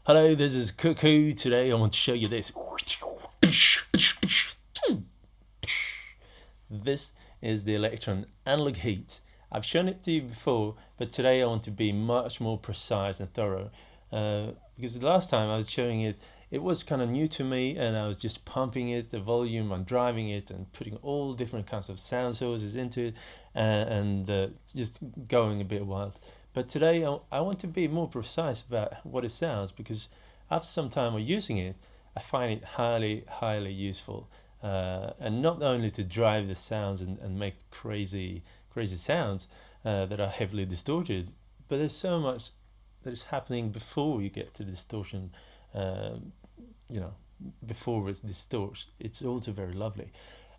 Hello, this is Cuckoo. Today I want to show you this. This is the Electron analog heat. I've shown it to you before, but today I want to be much more precise and thorough. Because the last time I was showing it, it was kind of new to me, and I was just pumping it, the volume, and driving it, and putting all different kinds of sound sources into it, and just going a bit wild. But today I want to be more precise about what it sounds, because after some time of using it, I find it highly useful. And not only to drive the sounds and make crazy sounds that are heavily distorted, but there's so much that is happening before you get to the distortion. Um, you know, before it distorts, it's also very lovely.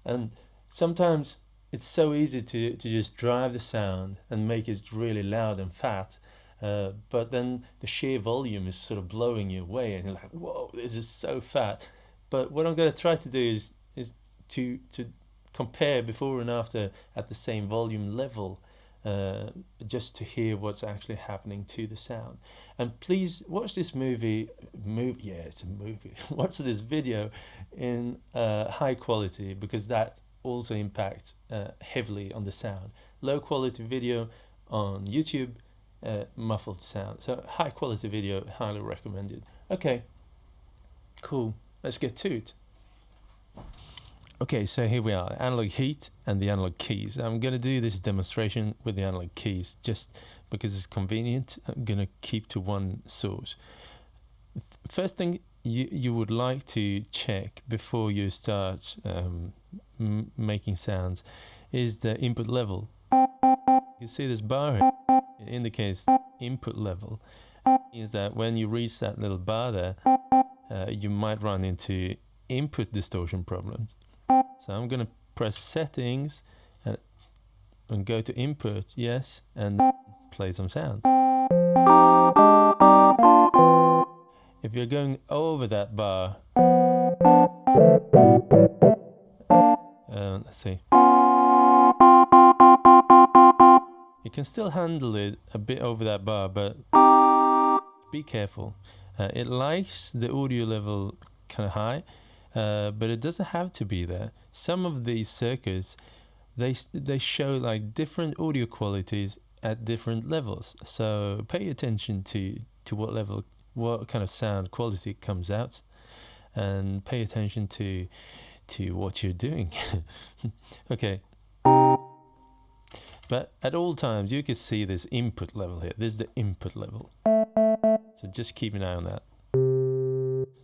And sometimes it's so easy to just drive the sound and make it really loud and fat, but then the sheer volume is sort of blowing you away, and you're like, "Whoa, this is so fat." But what I'm going to try to do is to compare before and after at the same volume level, just to hear what's actually happening to the sound. And please watch this yeah, it's a movie. Watch this video in high quality, because that also impacts heavily on the sound. Low quality video on YouTube, muffled sound. So high quality video, highly recommended. Okay, cool. Let's get to it. Okay, so here we are, analog heat and the analog keys. I'm going to do this demonstration with the analog keys just because it's convenient. I'm going to keep to one source. First thing you would like to check before you start making sounds is the input level. You see this bar here? It indicates input level. It means that when you reach that little bar there, you might run into input distortion problems. So I'm going to press settings and go to input, yes, and play some sound. If you're going over that bar, let's see, you can still handle it a bit over that bar, but be careful. It likes the audio level kind of high, but it doesn't have to be there. Some of these circuits, they show like different audio qualities at different levels. So pay attention to what level, what kind of sound quality comes out, and pay attention to what you're doing. Okay. But at all times, you can see this input level here. This is the input level. So just keep an eye on that.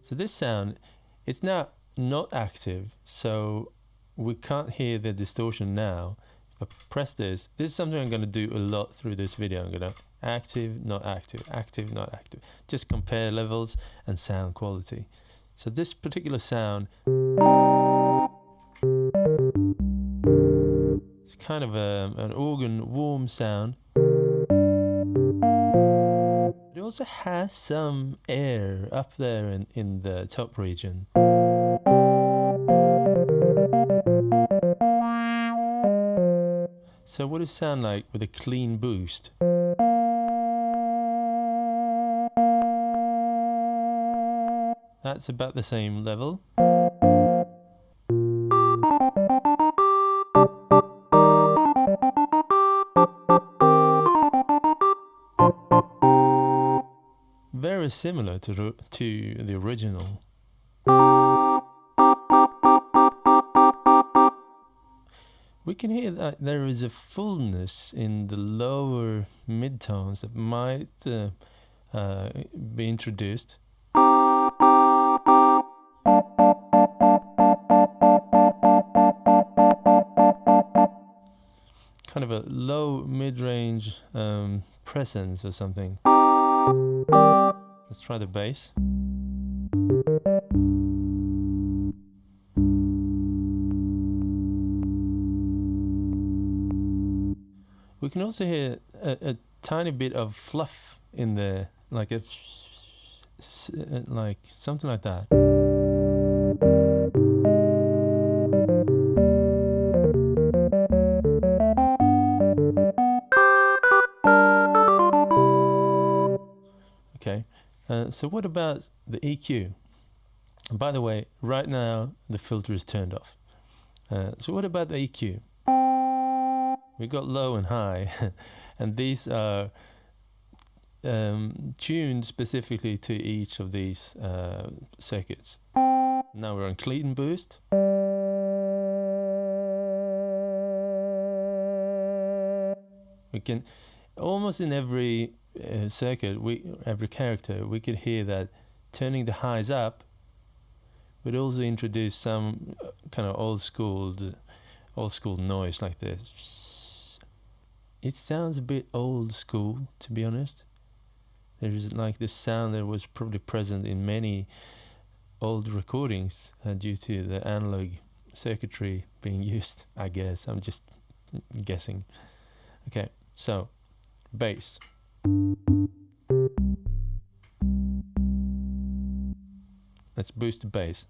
So this sound, it's now not active, so we can't hear the distortion now. If I press this is something I'm going to do a lot through this video. I'm going to active, not active, active, not active. Just compare levels and sound quality. So this particular sound, it's kind of an organ warm sound. It also has some air up there in the top region. So what does it sound like with a clean boost? That's about the same level. Very similar to the original. We can hear that there is a fullness in the lower midtones that might be introduced. Kind of a low mid-range presence or something. Let's try the bass. We can also hear a tiny bit of fluff in there, like like something like that. Okay, So what about the EQ? And by the way, right now the filter is turned off. So what about the EQ? We've got low and high, and these are tuned specifically to each of these circuits. Now we're on clean boost. We can almost in every circuit, every character, we could hear that turning the highs up would also introduce some kind of old school noise like this. It sounds a bit old school, to be honest. There is like this sound that was probably present in many old recordings due to the analog circuitry being used, I guess. I'm just guessing. Okay, so bass. Let's boost the bass.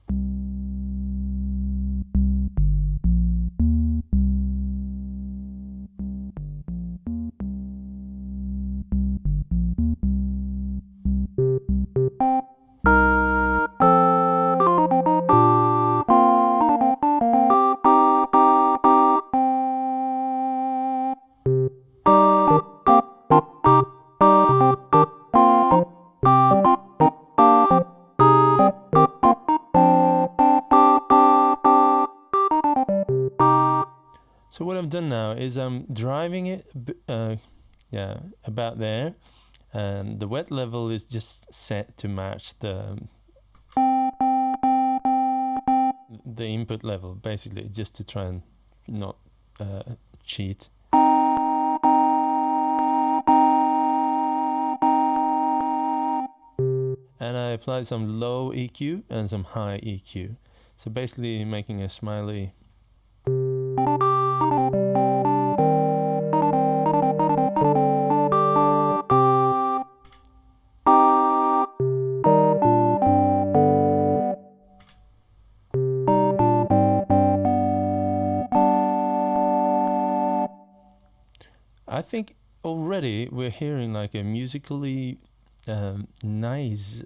So what I've done now is I'm driving it about there, and the wet level is just set to match the input level, basically, just to try and not cheat. And I applied some low EQ and some high EQ, so basically making a smiley. I think already we're hearing like a musically nice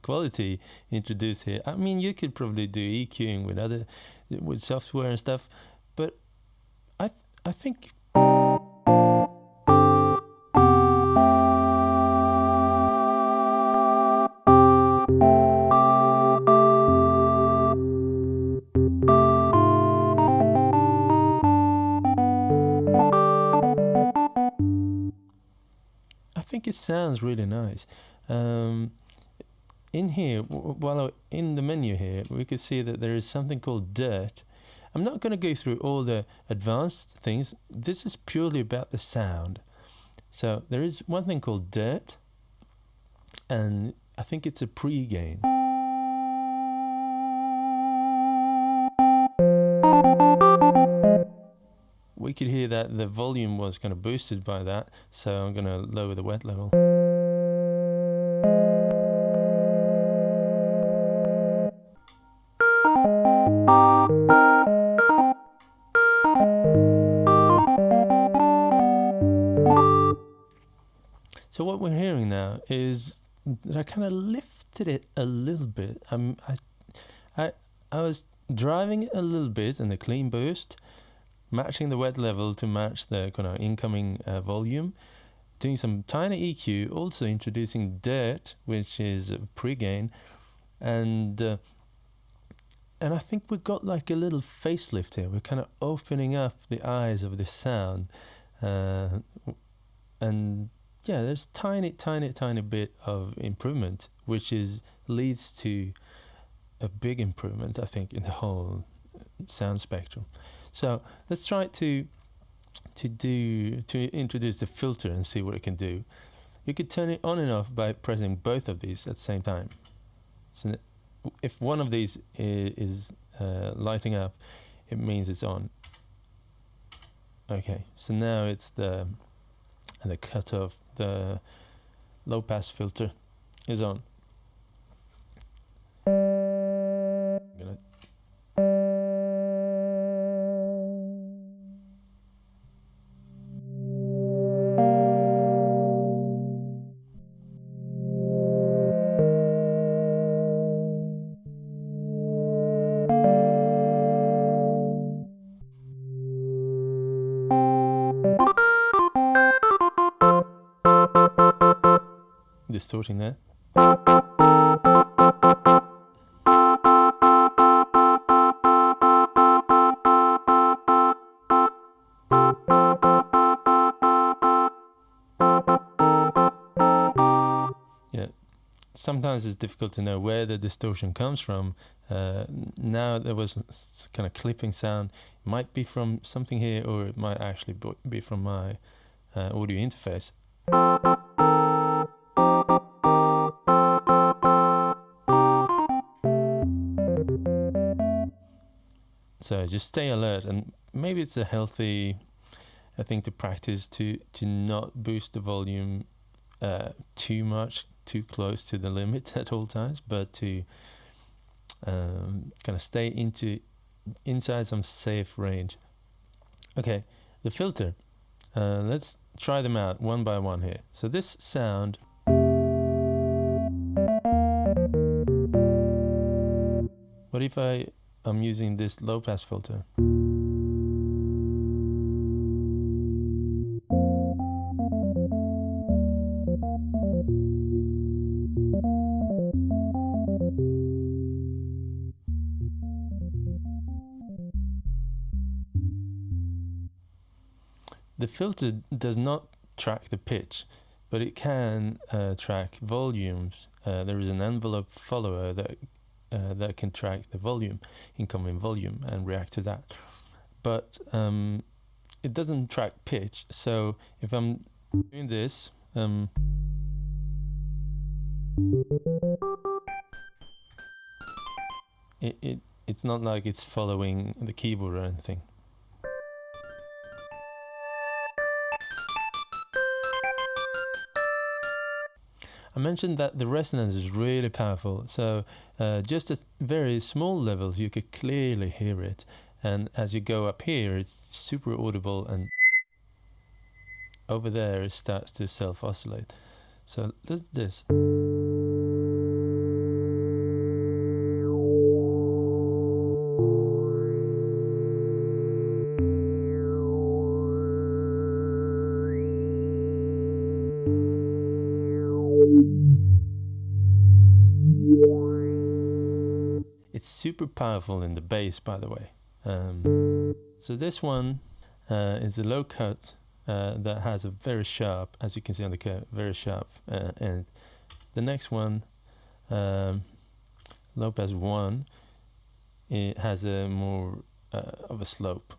quality introduced here. I mean, you could probably do EQing with software and stuff, but I think it sounds really nice. In here, in the menu here, we could see that there is something called dirt. I'm not going to go through all the advanced things. This is purely about the sound. So there is one thing called dirt, and I think it's a pre-gain. We could hear that the volume was kind of boosted by that, so I'm going to lower the wet level. So what we're hearing now is that I kind of lifted it a little bit. I was driving it a little bit in the clean boost, matching the wet level to match the kind of incoming volume, doing some tiny EQ, also introducing dirt, which is a pre-gain, and I think we've got like a little facelift here. We're kind of opening up the eyes of this sound, and yeah, there's tiny bit of improvement, which leads to a big improvement, I think, in the whole sound spectrum. So let's try to introduce the filter and see what it can do. You could turn it on and off by pressing both of these at the same time. So if one of these is lighting up, it means it's on. Okay, so now it's the cutoff, the low pass filter is on. distorting there. Yeah, sometimes it's difficult to know where the distortion comes from. Now there was kind of clipping sound. It might be from something here, or it might actually be from my audio interface. So just stay alert, and maybe it's a healthy thing to practice to not boost the volume too much, too close to the limit at all times, but to kind of stay inside some safe range. Okay, the filter. Let's try them out one by one here. So this sound. What if I'm using this low pass filter? The filter does not track the pitch, but it can track volumes. There is an envelope follower that can track the volume, incoming volume, and react to that. But it doesn't track pitch. So if I'm doing this, it's not like it's following the keyboard or anything. I mentioned that the resonance is really powerful, so just at very small levels you could clearly hear it, and as you go up here it's super audible, and over there it starts to self-oscillate. So let's do this. It's super powerful in the bass, by the way. So this one is a low cut that has a very sharp, as you can see on the curve, very sharp end. The next one, low pass 1, it has a more of a slope.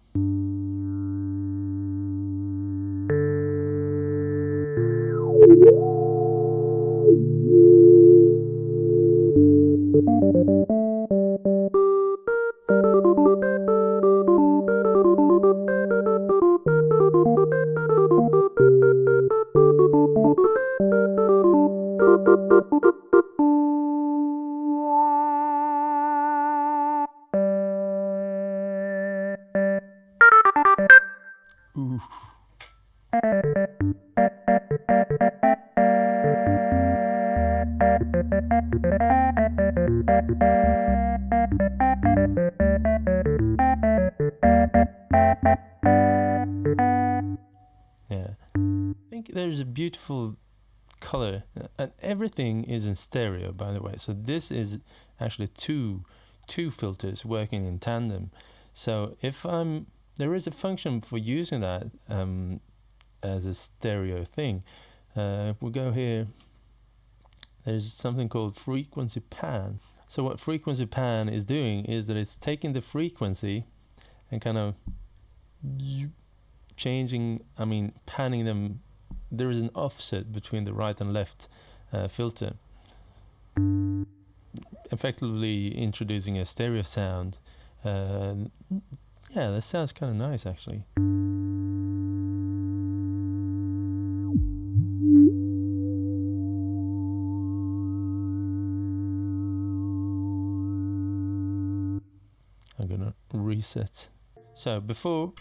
Ooh. Yeah, I think there's a beautiful color, and everything is in stereo, by the way. So this is actually two filters working in tandem. So if there is a function for using that as a stereo thing. If we go here, there's something called frequency pan. So what frequency pan is doing is that it's taking the frequency and kind of changing, panning them. There is an offset between the right and left filter, effectively introducing a stereo sound. Yeah, that sounds kind of nice, actually. I'm gonna reset. So before,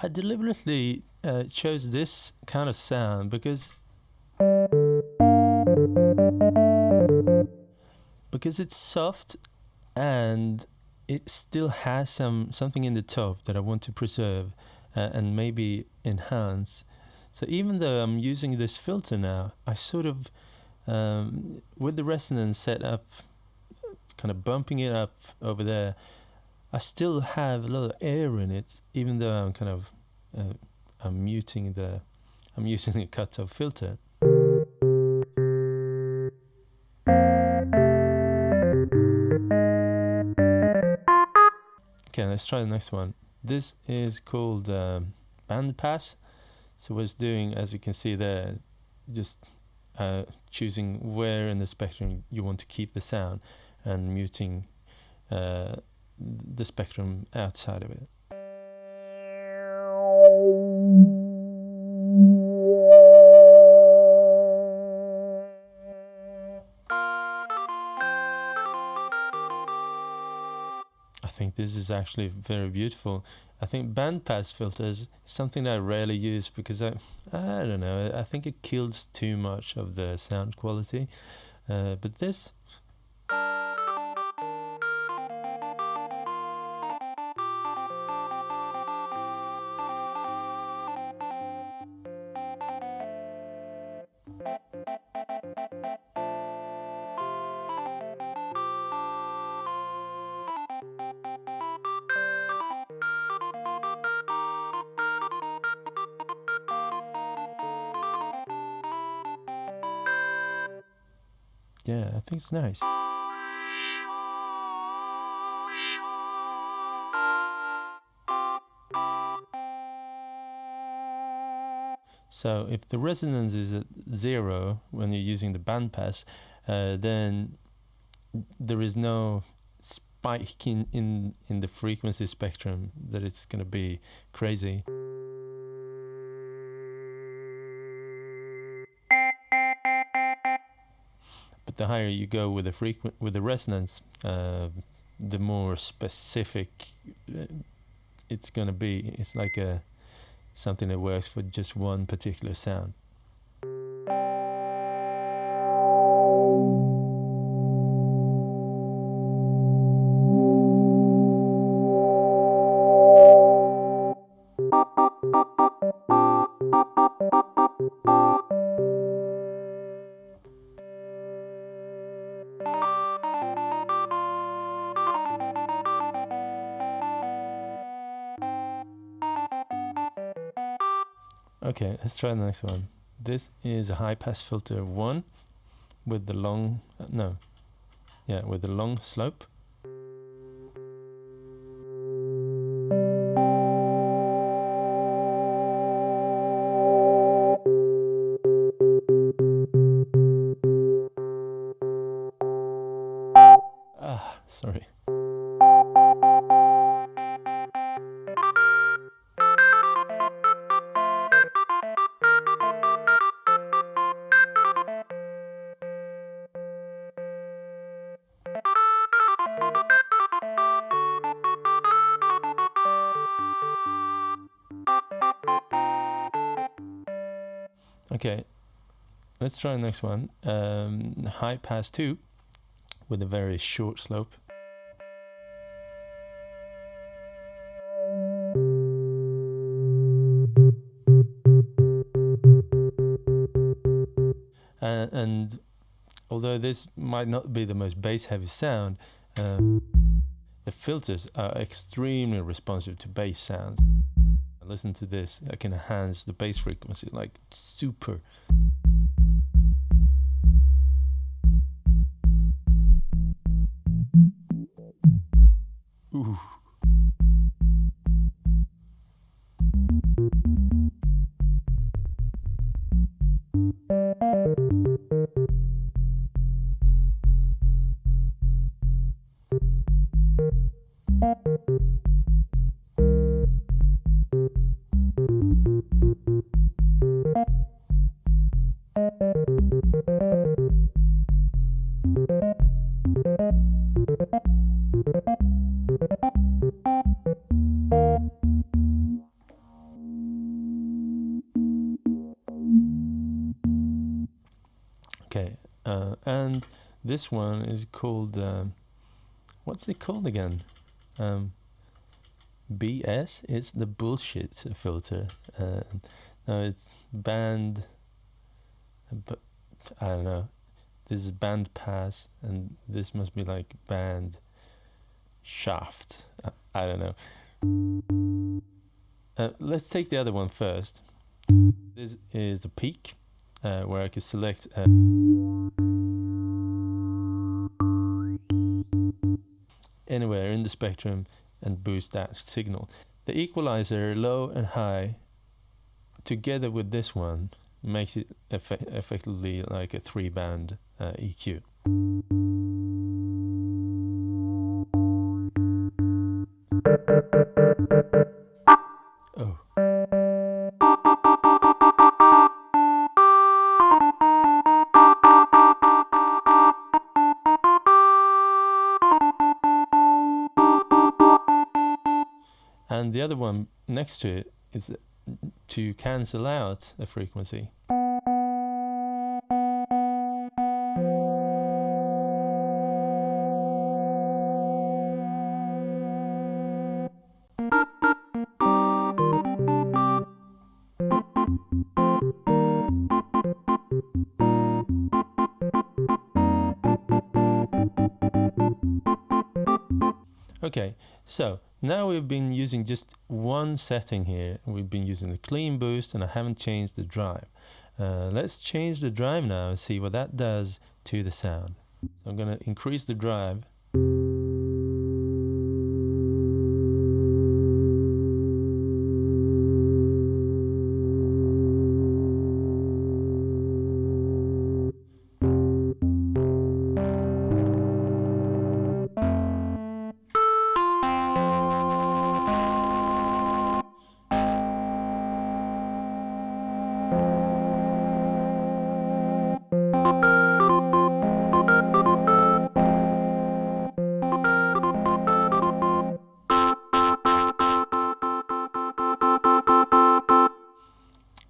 I deliberately chose this kind of sound because because it's soft and it still has something in the top that I want to preserve and maybe enhance. So even though I'm using this filter now, I sort of, with the resonance set up, kind of bumping it up over there, I still have a lot of air in it, even though I'm kind of, I'm using a cut-off filter. Okay, let's try the next one. This is called band pass. So what it's doing, as you can see there, just choosing where in the spectrum you want to keep the sound and muting the spectrum outside of it. I think this is actually very beautiful. I think bandpass filters is something that I rarely use because I don't know, I think it kills too much of the sound quality. But this, yeah, I think it's nice. So if the resonance is at 0 when you're using the bandpass, then there is no spike in the frequency spectrum that it's going to be crazy. But the higher you go with the resonance, the more specific it's going to be. It's like something that works for just one particular sound. Okay, let's try the next one. This is a high pass filter 1 with the long, with the long slope. Sorry. Okay, let's try the next one. High pass 2 with a very short slope. And although this might not be the most bass heavy sound, the filters are extremely responsive to bass sounds. Listen to this, I can enhance the bass frequency like super. Ooh. Okay, and This one is called, what's it called again? BS? It's the bullshit filter. No, it's band, but I don't know. This is band pass, and this must be like band shaft. I don't know. Let's take the other one first. This is the peak, where I can select anywhere in the spectrum and boost that signal. The equalizer, low and high, together with this one, makes it effectively like a 3-band EQ. Oh. And the other one next to it is to cancel out a frequency. Okay, so now we've been using just one setting here. We've been using the clean boost, and I haven't changed the drive. Let's change the drive now and see what that does to the sound. So I'm going to increase the drive.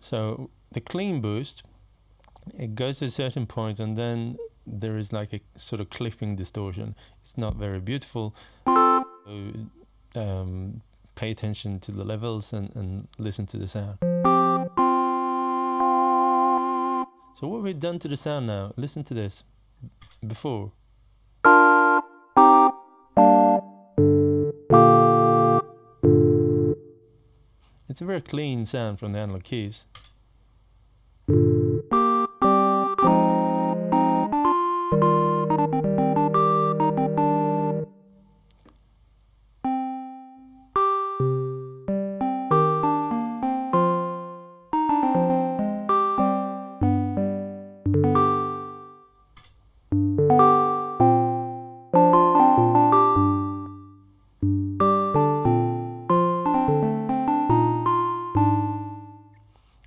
So the clean boost, it goes to a certain point, and then there is like a sort of clipping distortion. It's not very beautiful. So, pay attention to the levels and listen to the sound. So what we've done to the sound now, listen to this. Before. It's a very clean sound from the analog keys.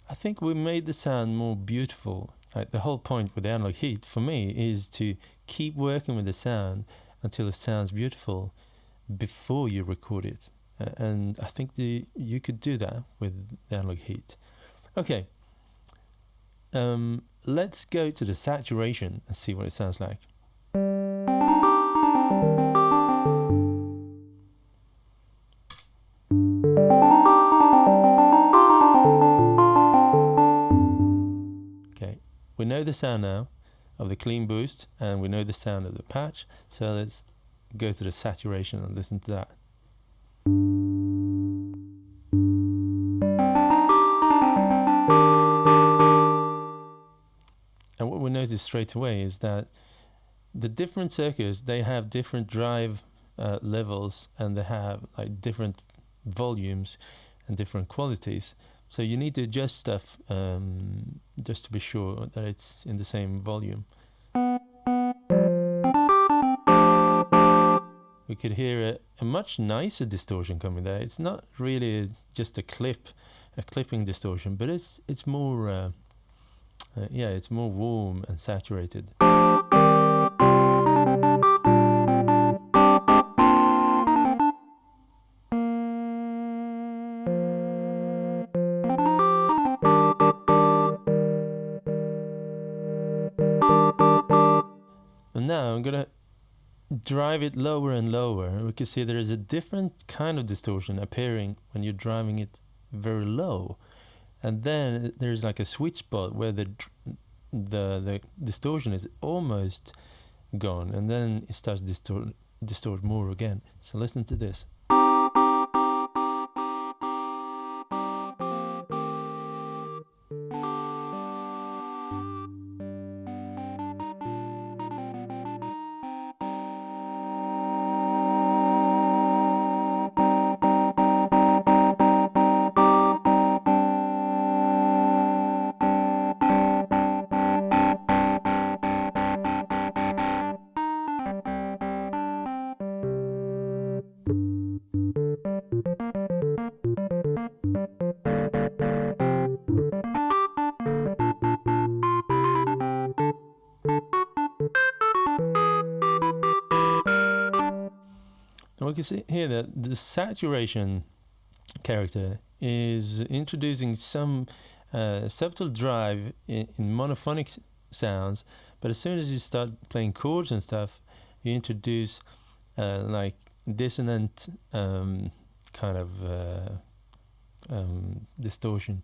I think we made the sound more beautiful. The whole point with the analog heat for me is to keep working with the sound until it sounds beautiful before you record it. And I think you could do that with the analog heat. Okay, let's go to the saturation and see what it sounds like. We know the sound now of the clean boost, and we know the sound of the patch, so let's go to the saturation and listen to that. And what we notice straight away is that the different circuits, they have different drive levels, and they have like different volumes and different qualities. So you need to adjust stuff just to be sure that it's in the same volume. We could hear a much nicer distortion coming there. It's not really just a clipping distortion, but it's more, it's more warm and saturated. And now I'm gonna drive it lower and lower. We can see there is a different kind of distortion appearing when you're driving it very low, and then there's like a sweet spot where the distortion is almost gone, and then it starts distort more again. So listen to this. And we can see here that the saturation character is introducing some subtle drive in monophonic sounds, but as soon as you start playing chords and stuff, you introduce like dissonant kind of distortion.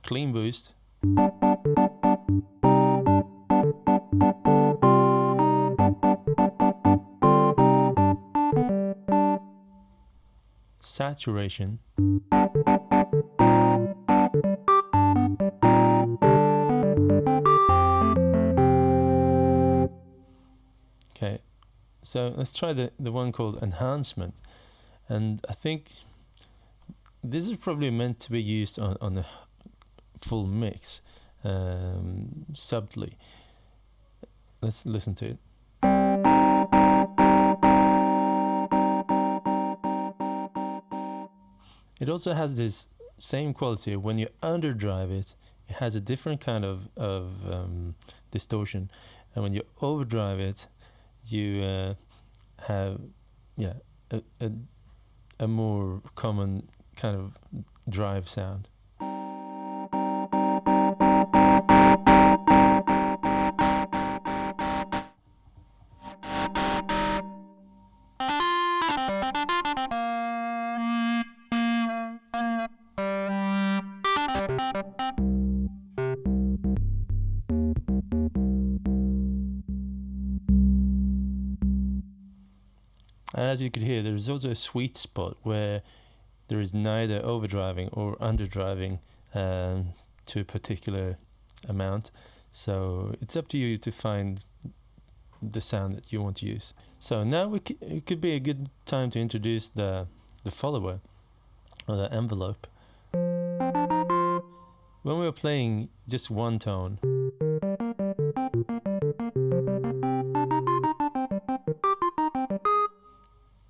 Clean boost. Saturation. Okay, so let's try the one called enhancement, and I think this is probably meant to be used on a full mix, subtly. Let's listen to it. It also has this same quality. When you underdrive it, it has a different kind of distortion, and when you overdrive it, you have a more common kind of drive sound. And as you could hear, there's also a sweet spot where there is neither overdriving or underdriving to a particular amount. So it's up to you to find the sound that you want to use. So now it could be a good time to introduce the follower, or the envelope. When we were playing just one tone,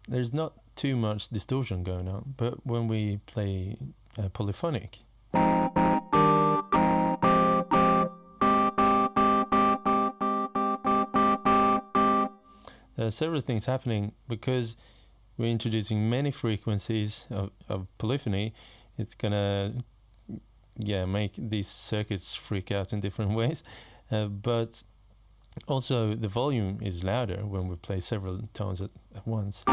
there's not too much distortion going on, but when we play polyphonic, there are several things happening because we're introducing many frequencies of polyphony. It's gonna make these circuits freak out in different ways, but also the volume is louder when we play several tones at once.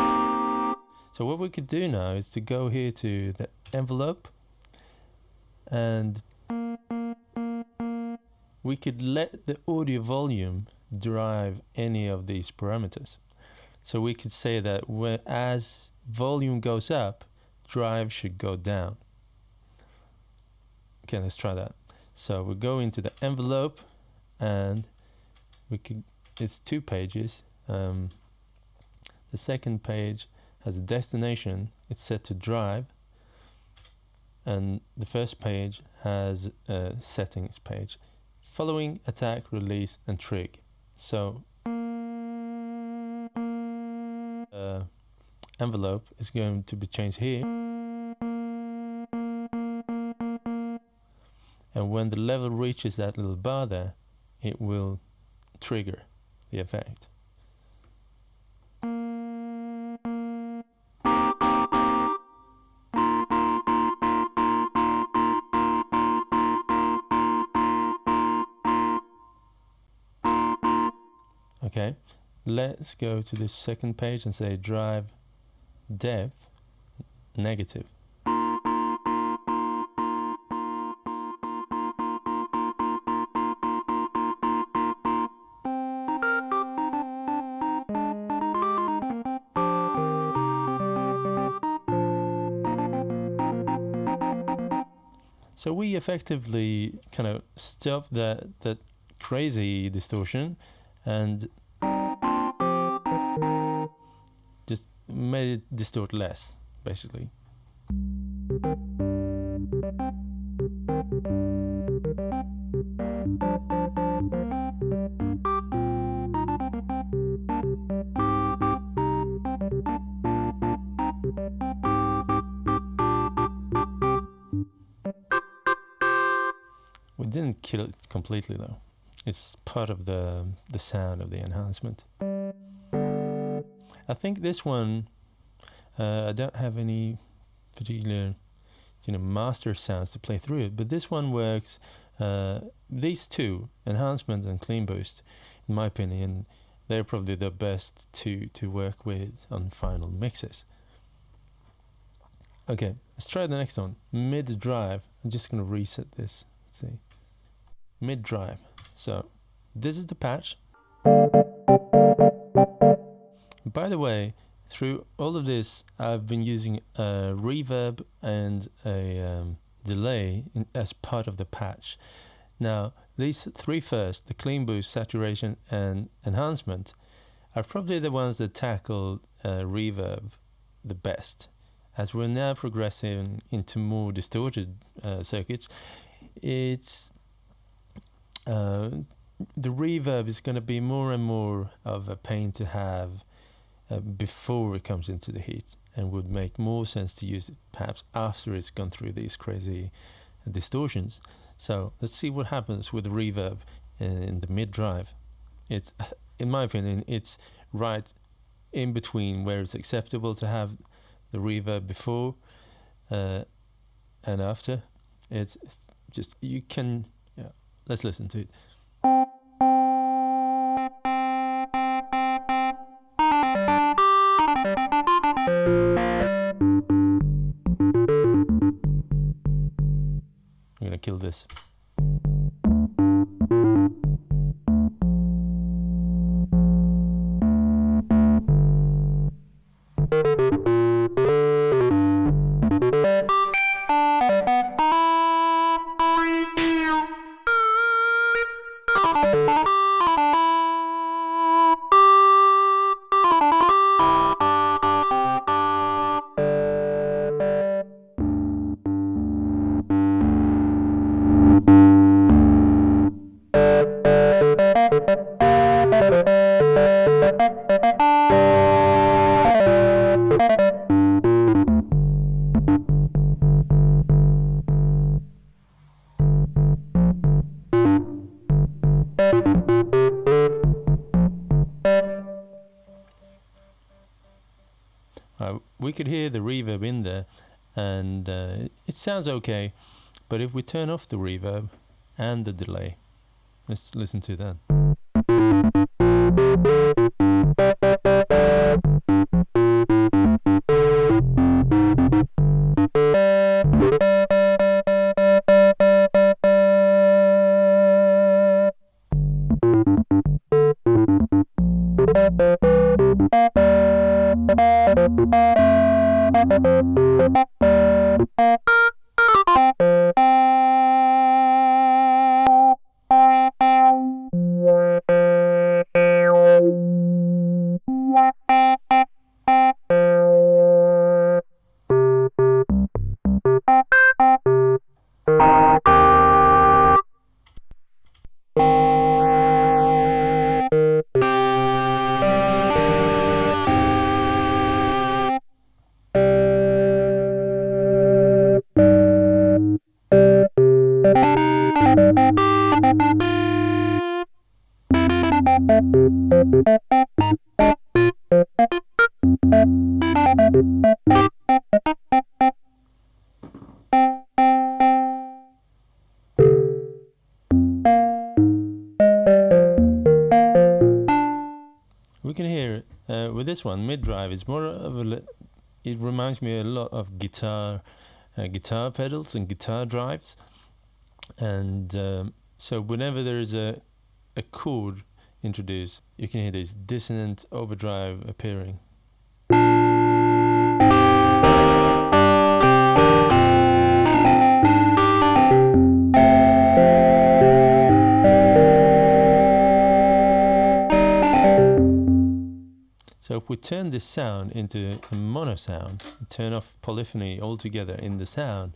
So what we could do now is to go here to the envelope, and we could let the audio volume drive any of these parameters. So we could say that as volume goes up, drive should go down. Okay, let's try that. So we go into the envelope, and it's 2 pages. The second page has a destination, it's set to drive, and the first page has a settings page. Following, attack, release, and trig. So envelope is going to be changed here. when the level reaches that little bar there, it will trigger the effect. Okay, let's go to this second page and say drive depth negative. So we effectively kind of stopped that crazy distortion and just made it distort less, basically. We didn't kill it completely though. It's part of the sound of the enhancement. I think this one, I don't have any particular, master sounds to play through it, but this one works. These two, enhancement and clean boost, in my opinion, they're probably the best to work with on final mixes. Okay, let's try the next one. Mid drive. I'm just going to reset this. Let's see. Mid drive. So this is the patch. By the way, through all of this, I've been using a reverb and a delay as part of the patch. Now, these three first, the clean boost, saturation, and enhancement, are probably the ones that tackle reverb the best. As we're now progressing into more distorted circuits, it's the reverb is going to be more and more of a pain to have before it comes into the heat, and would make more sense to use it perhaps after it's gone through these crazy distortions. So let's see what happens with the reverb in the mid drive. It's, in my opinion, it's right in between where it's acceptable to have the reverb before and after. It's just, you can, let's listen to it. I'm gonna kill this. We could hear the reverb in there, and it sounds okay, but if we turn off the reverb and the delay, let's listen to that. we can hear with this one, mid drive, it's more of it reminds me a lot of guitar pedals and guitar drives. And so whenever there is a chord introduced, you can hear this dissonant overdrive appearing. So if we turn this sound into a mono sound, turn off polyphony altogether in the sound,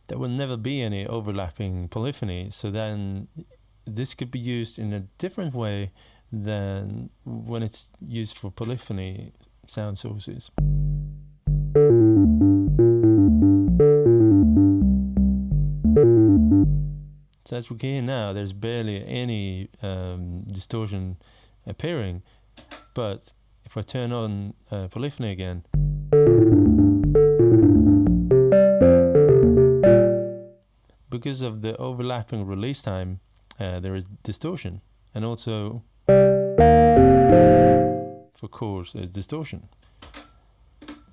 there will never be any overlapping polyphony. So then this could be used in a different way than when it's used for polyphony sound sources. So as we can hear now, there's barely any distortion appearing, but if I turn on polyphony again, because of the overlapping release time, there is distortion, and also for chords there's distortion.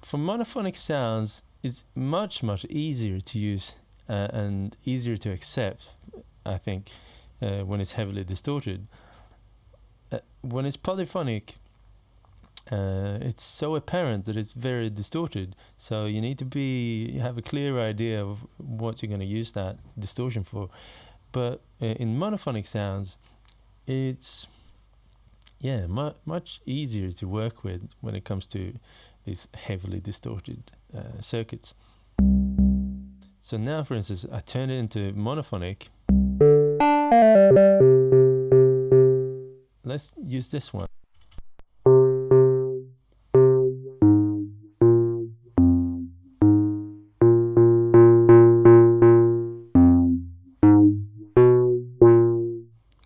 For monophonic sounds, it's much easier to use and easier to accept, I think, when it's heavily distorted. When it's polyphonic, it's so apparent that it's very distorted, so you need to have a clear idea of what you're going to use that distortion for. But in monophonic sounds, it's much easier to work with when it comes to these heavily distorted circuits. So now, for instance, I turn it into monophonic. Let's use this one.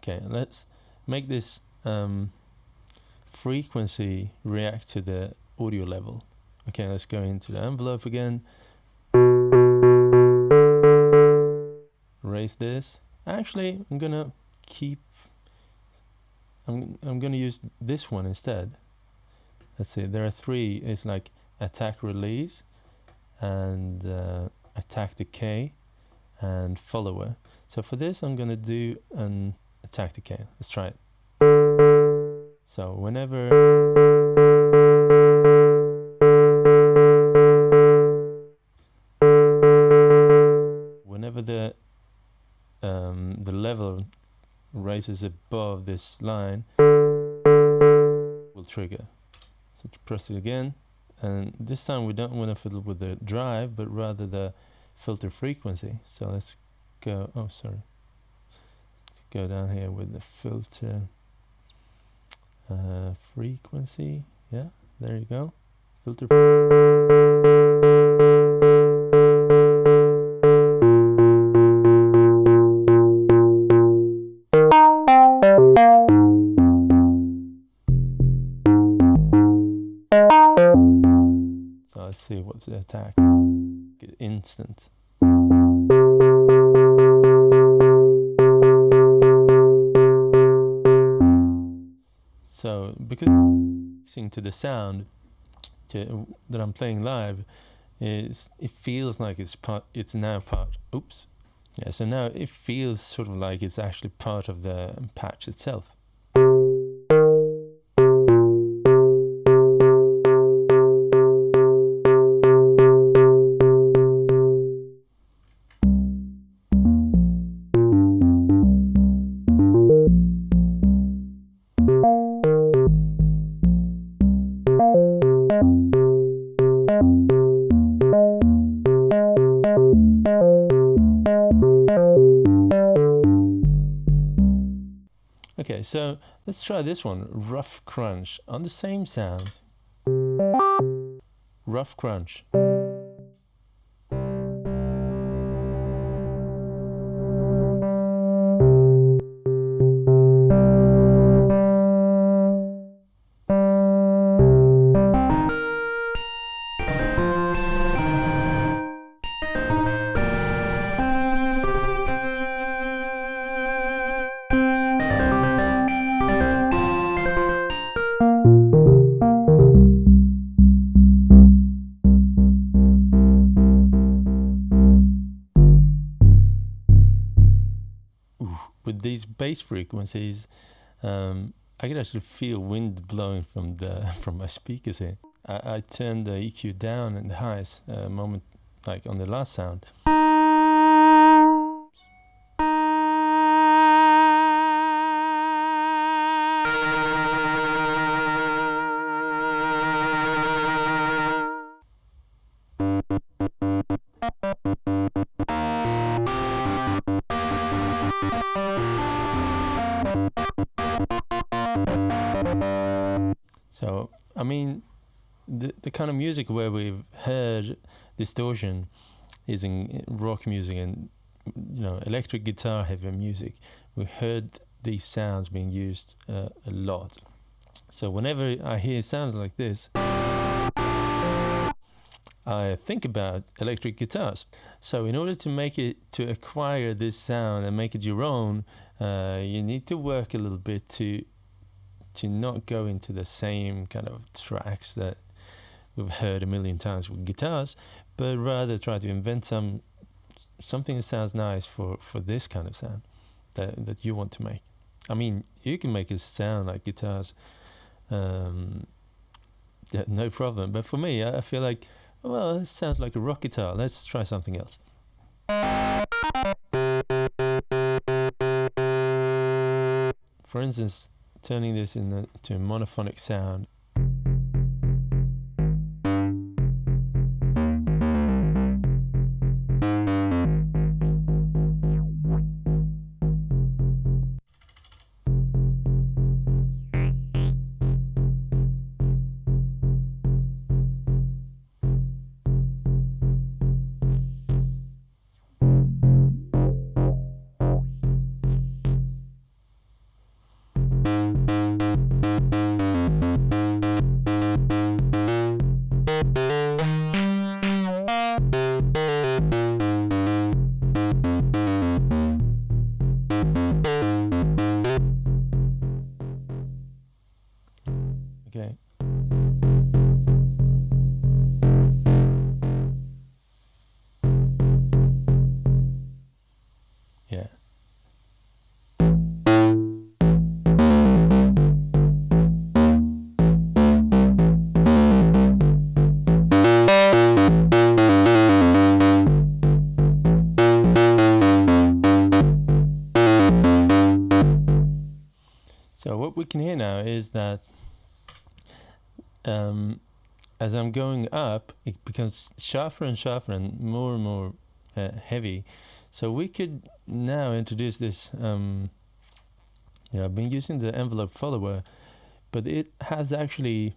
Okay, let's make this frequency react to the audio level. Okay, let's go into the envelope again. Raise this. Actually, I'm gonna use this one instead. Let's see, there are three. It's like attack release and attack decay and follower. So for this, I'm gonna do an attack decay. Let's try it. So whenever the level raises above this line, will trigger. So to press it again, and this time we don't want to fiddle with the drive, but rather the filter frequency. So let's go. Oh, sorry. Let's go down here with the filter frequency. Yeah, there you go. Filter. So let's see what's the attack. Get instant. So because listening to the sound that I'm playing live, it feels like it's now part. Oops. Yeah. So now it feels sort of like it's actually part of the patch itself. Okay, so let's try this one, rough crunch, on the same sound. Rough crunch. with these bass frequencies, I can actually feel wind blowing from my speakers here. I turned the EQ down in the highest moment, like on the last sound. So, I mean, the kind of music where we've heard distortion is in rock music and, you know, electric guitar heavy music. We heard these sounds being used a lot. So whenever I hear sounds like this, I think about electric guitars. So in order to acquire this sound and make it your own, you need to work a little bit to not go into the same kind of tracks that we've heard a million times with guitars, but rather try to invent something that sounds nice for this kind of sound that you want to make. I mean, you can make it sound like guitars, no problem. But for me, I feel like, well, this sounds like a rock guitar. Let's try something else. For instance, turning this into a monophonic sound. Okay. Yeah. So what we can hear now is that as I'm going up, it becomes sharper and sharper and more heavy. So we could now introduce this. I've been using the envelope follower, but it has actually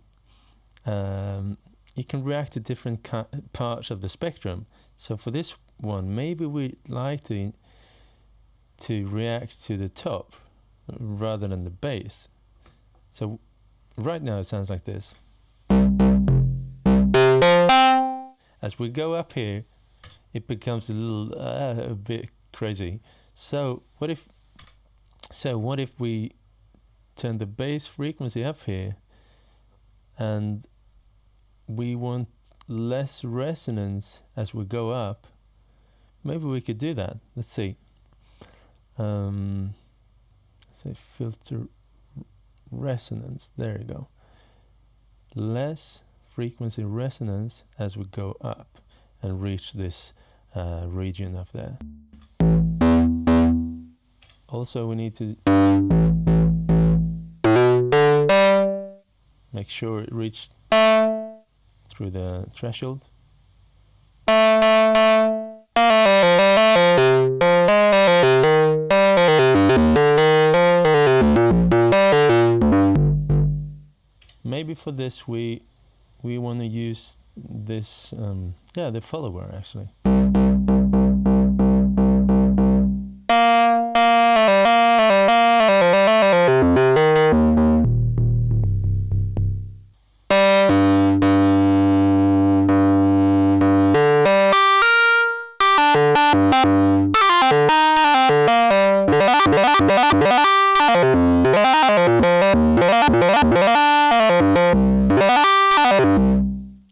it can react to different parts of the spectrum. So for this one, maybe we'd like to react to the top rather than the bass. So right now it sounds like this. As we go up here, it becomes a bit crazy. So what if we turn the bass frequency up here, and we want less resonance as we go up? Maybe we could do that. Let's see. Let's say filter resonance. There you go. Less frequency resonance as we go up and reach this region up there. Also, we need to make sure it reached through the threshold. Maybe for this we want to use this, the follower actually.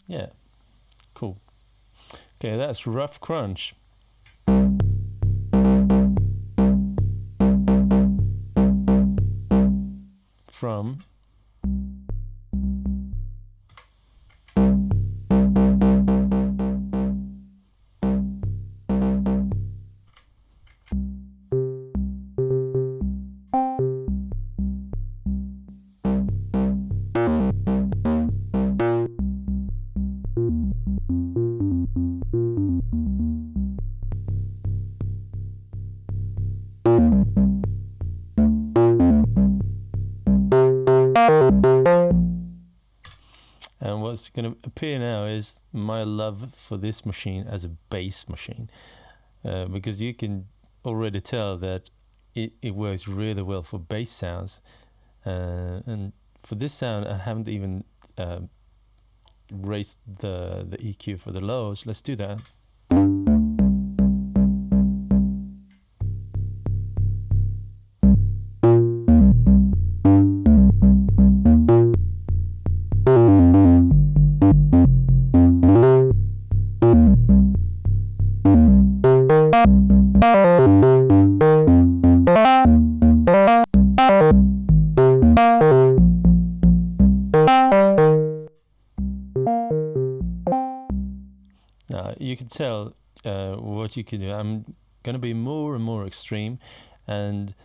Yeah, cool. Okay, that's Rough Crunch. from and what's going to appear now is my love for this machine as a bass machine, because you can already tell that it works really well for bass sounds, and for this sound I haven't even raised the EQ for the lows. Let's do that. Now you can tell what you can do. I'm going to be more and more extreme, and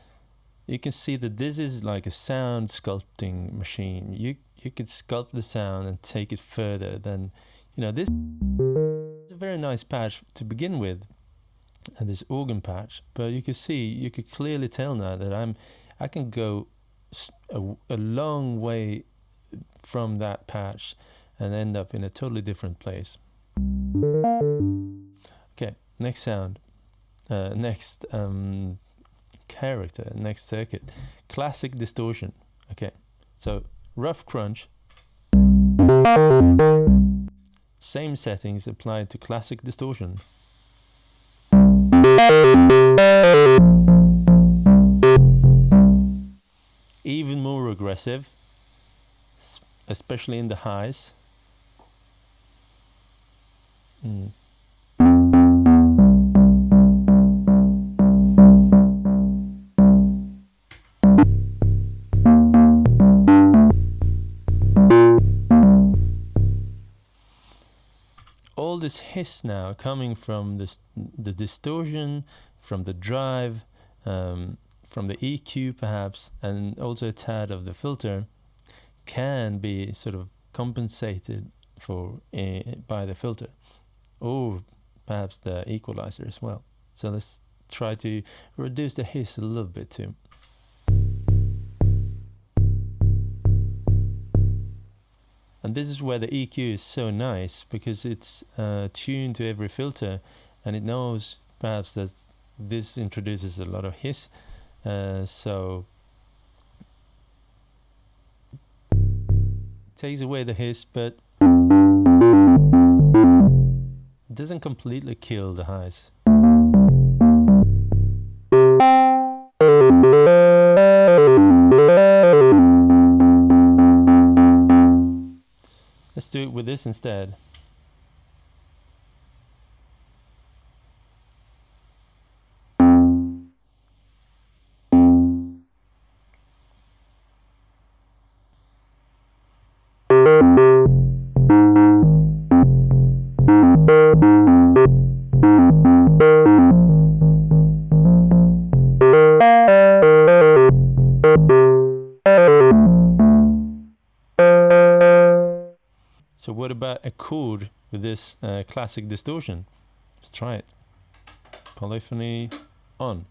you can see that this is like a sound sculpting machine. You could sculpt the sound and take it further than, this is a very nice patch to begin with, and this organ patch. But you could clearly tell now that I can go a long way from that patch and end up in a totally different place. Okay, next sound, next character, next circuit, classic distortion. Okay, so rough crunch, same settings applied to classic distortion. Even more aggressive, especially in the highs. All this hiss now coming from the distortion, from the drive, from the EQ perhaps, and also a tad of the filter, can be sort of compensated for by the filter, or perhaps the equalizer as well. So let's try to reduce the hiss a little bit too. And this is where the EQ is so nice, because it's tuned to every filter, and it knows perhaps that this introduces a lot of hiss, so it takes away the hiss, but it doesn't completely kill the highs. Let's do it with this instead. So what about a chord with this classic distortion? Let's try it. Polyphony on.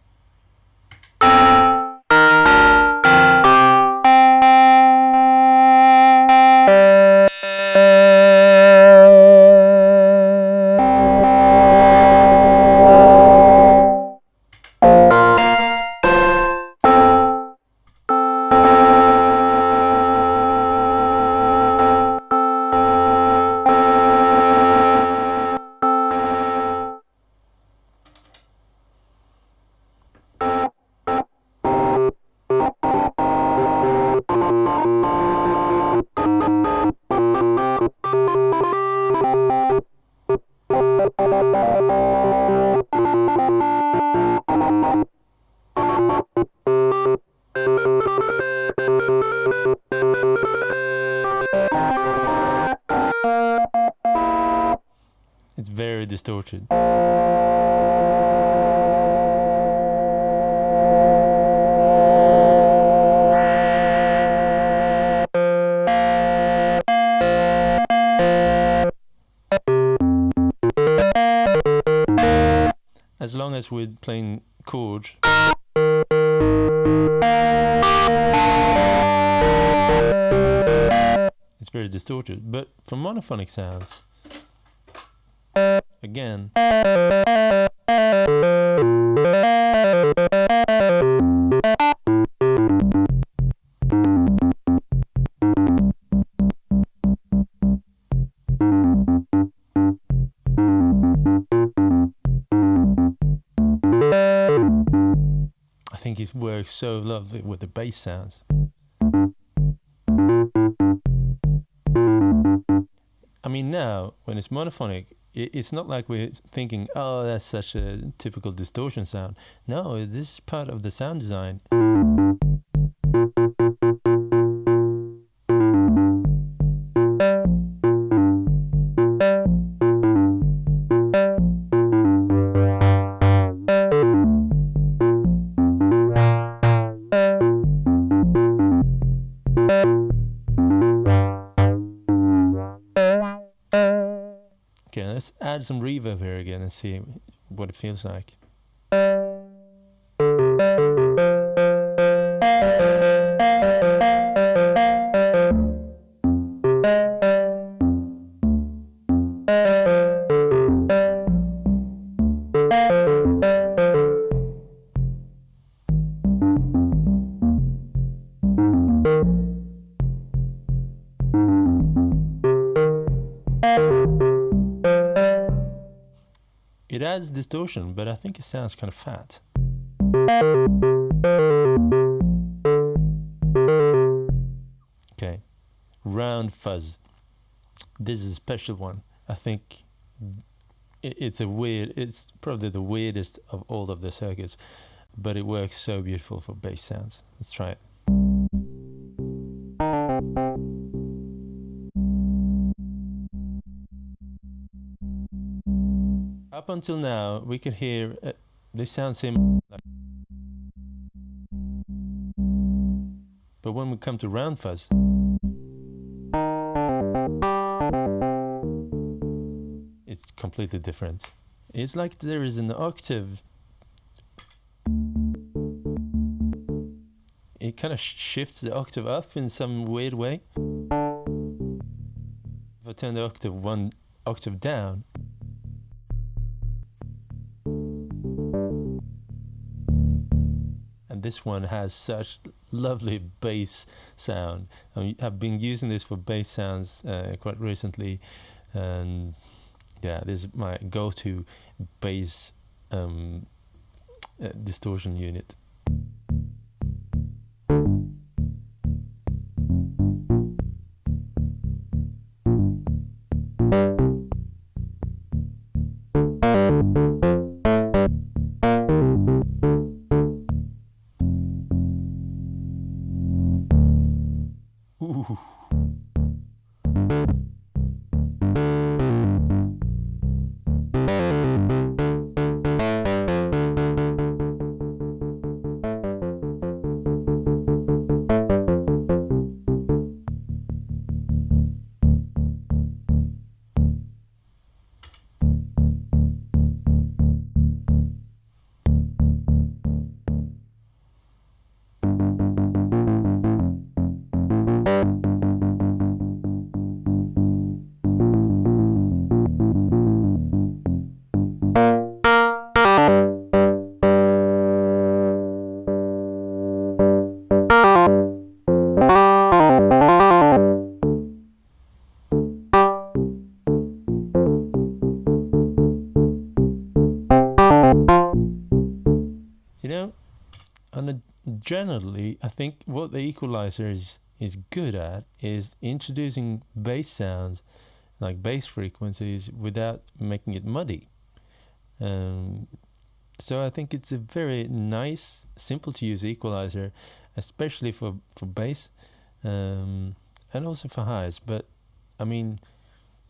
very distorted. As long as we're playing chords, it's very distorted. But for monophonic sounds, again, I think it works so lovely with the bass sounds. I mean, now when it's monophonic, it's not like we're thinking, oh, that's such a typical distortion sound. No, this is part of the sound design. Okay, let's add some reverb here again and see what it feels like. It adds distortion, but I think it sounds kind of fat. Okay, round fuzz. This is a special one. I think it's probably the weirdest of all of the circuits, but it works so beautiful for bass sounds. Let's try it. Up until now, we could hear they sound similar. But when we come to round fuzz, it's completely different. It's like there is an octave. It kind of shifts the octave up in some weird way. If I turn the octave one octave down, and this one has such lovely bass sound. I've been using this for bass sounds quite recently, and yeah, this is my go-to bass distortion unit. Ooh. You know, generally, I think what the equalizer is good at is introducing bass sounds, like bass frequencies, without making it muddy. So I think it's a very nice, simple to use equalizer, especially for bass, and also for highs. But I mean,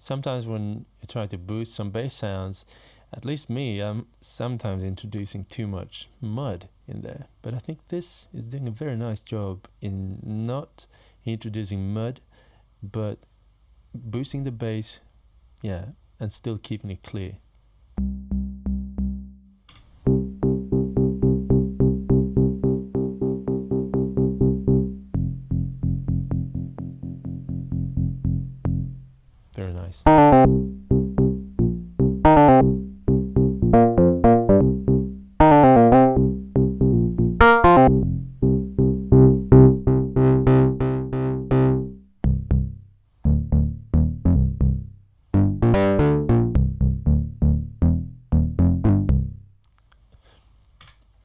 sometimes when you try to boost some bass sounds, at least me, I'm sometimes introducing too much mud in there. But I think this is doing a very nice job in not introducing mud, but boosting the bass, yeah, and still keeping it clear. Very nice.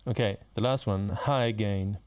Okay, the last one, high gain.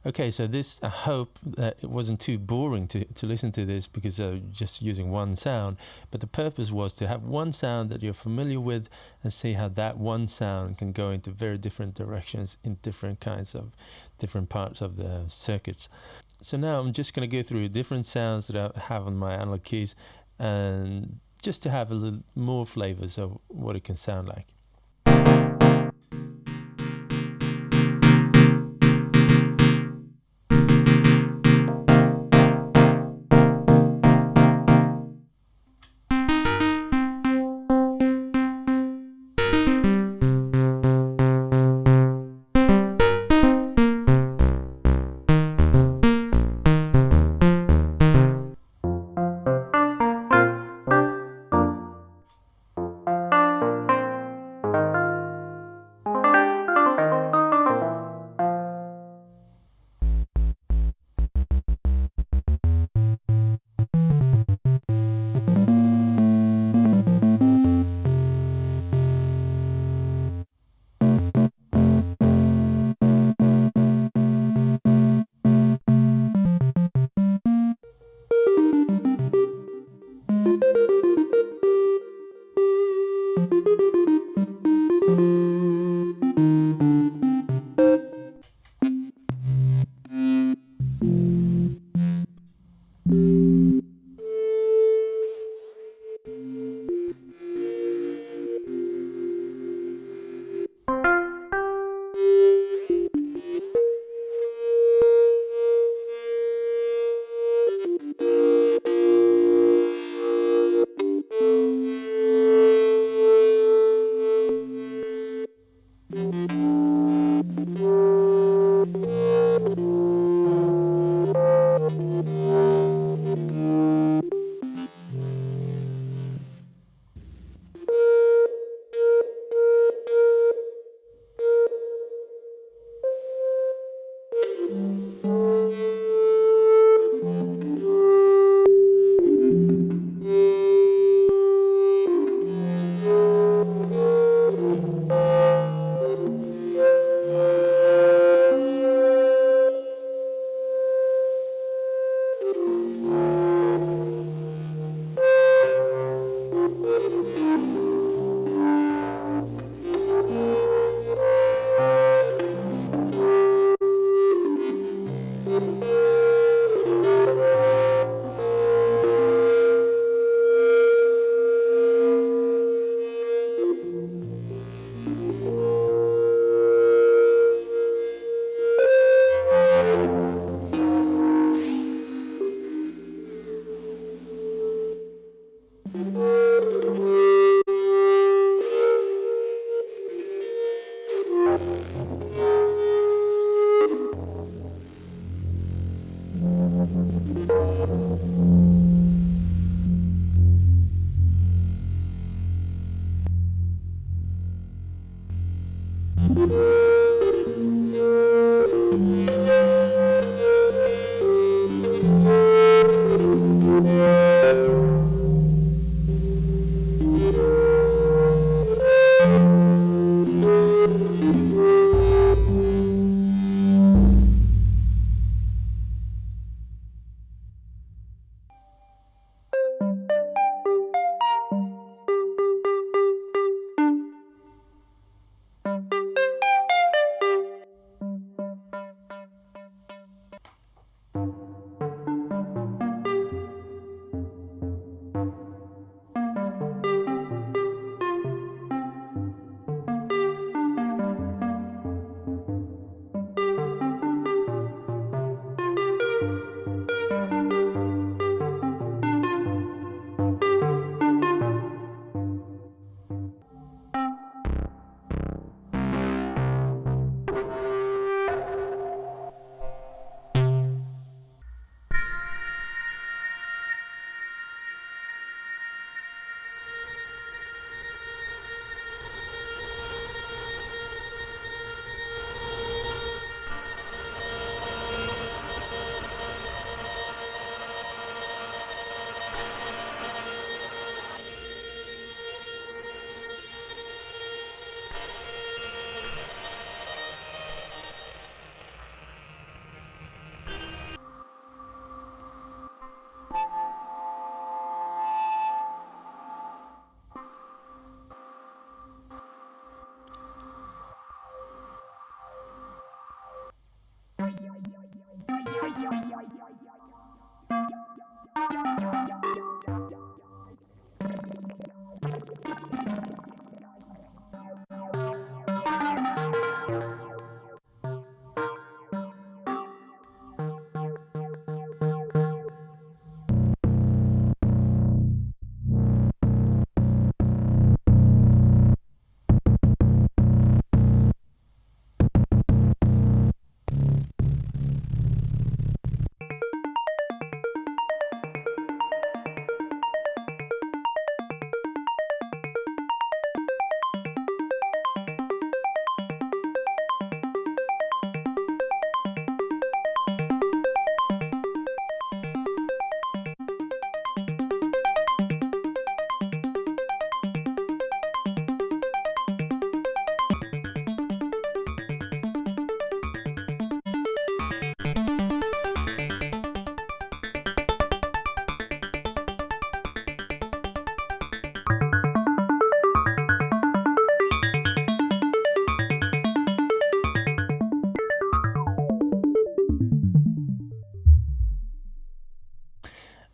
Okay, so this, I hope that it wasn't too boring to listen to this because just using one sound, but the purpose was to have one sound that you're familiar with and see how that one sound can go into very different directions in different kinds of different parts of the circuits. So now I'm just going to go through different sounds that I have on my analog keys, and just to have a little more flavors of what it can sound like.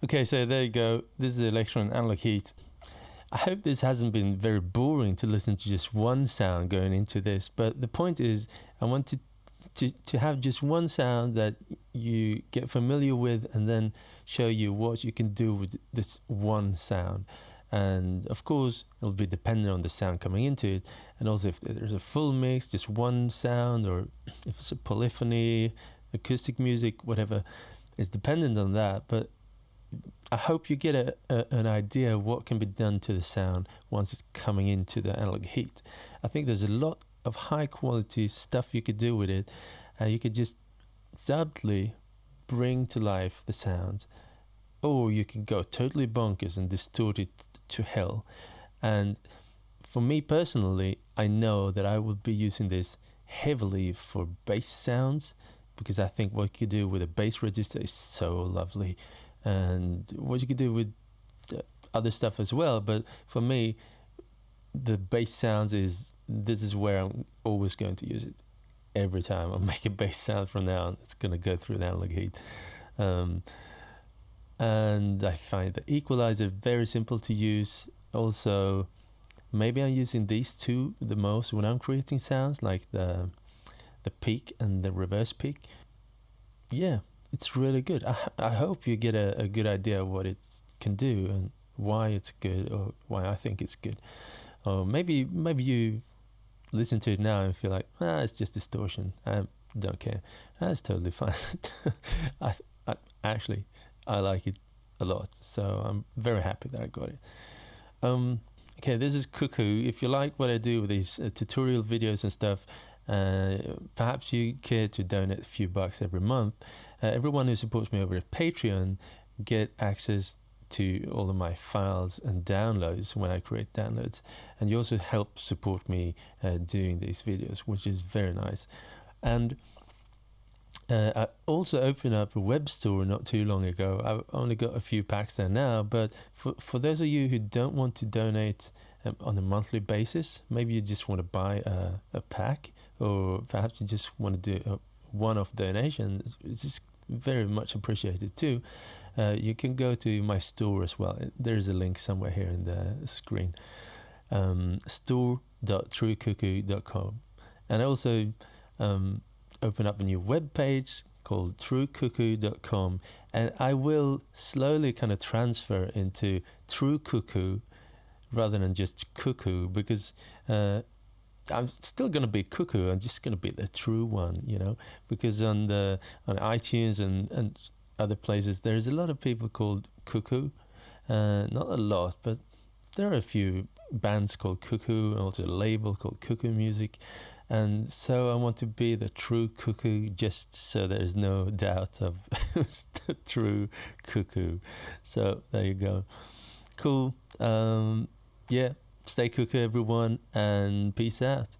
Okay, so there you go. This is the Electron Analog Heat. I hope this hasn't been very boring to listen to just one sound going into this, but the point is I want to have just one sound that you get familiar with and then show you what you can do with this one sound. And of course, it'll be dependent on the sound coming into it, and also if there's a full mix, just one sound, or if it's a polyphony, acoustic music, whatever, it's dependent on that. But I hope you get an idea of what can be done to the sound once it's coming into the analog heat. I think there's a lot of high quality stuff you could do with it. You could just subtly bring to life the sound, or you can go totally bonkers and distort it to hell. And for me personally, I know that I would be using this heavily for bass sounds, because I think what you do with a bass register is so lovely, and what you could do with other stuff as well. But for me, the bass sounds this is where I'm always going to use it. Every time I make a bass sound from now on, it's going to go through the analog heat. And I find the equalizer very simple to use. Also, maybe I'm using these two the most when I'm creating sounds, like the peak and the reverse peak. Yeah, it's really good. I hope you get a good idea of what it can do and why it's good, or why I think it's good. Or maybe you listen to it now and feel like, it's just distortion. I don't care. That's totally fine. Actually, I like it a lot, so I'm very happy that I got it. Okay, this is Cuckoo. If you like what I do with these tutorial videos and stuff, perhaps you care to donate a few bucks every month. Everyone who supports me over at Patreon get access to all of my files and downloads when I create downloads, and you also help support me doing these videos, which is very nice. And I also opened up a web store not too long ago. I've only got a few packs there now, but for those of you who don't want to donate on a monthly basis, maybe you just want to buy a pack, or perhaps you just want to do a one-off donation. It's just very much appreciated too. You can go to my store as well. There's a link somewhere here in the screen. Store.truecuckoo.com. And I also open up a new web page called truecuckoo.com, and I will slowly kind of transfer into True Cuckoo rather than just Cuckoo, because I'm still going to be Cuckoo. I'm just going to be the true one, you know, because on iTunes and other places there's a lot of people called Cuckoo. Not a lot, but there are a few bands called Cuckoo, and also a label called Cuckoo Music. And so I want to be the true Cuckoo, just so there's no doubt of the true Cuckoo. So there you go. Cool. Yeah, stay cuckoo everyone, and peace out.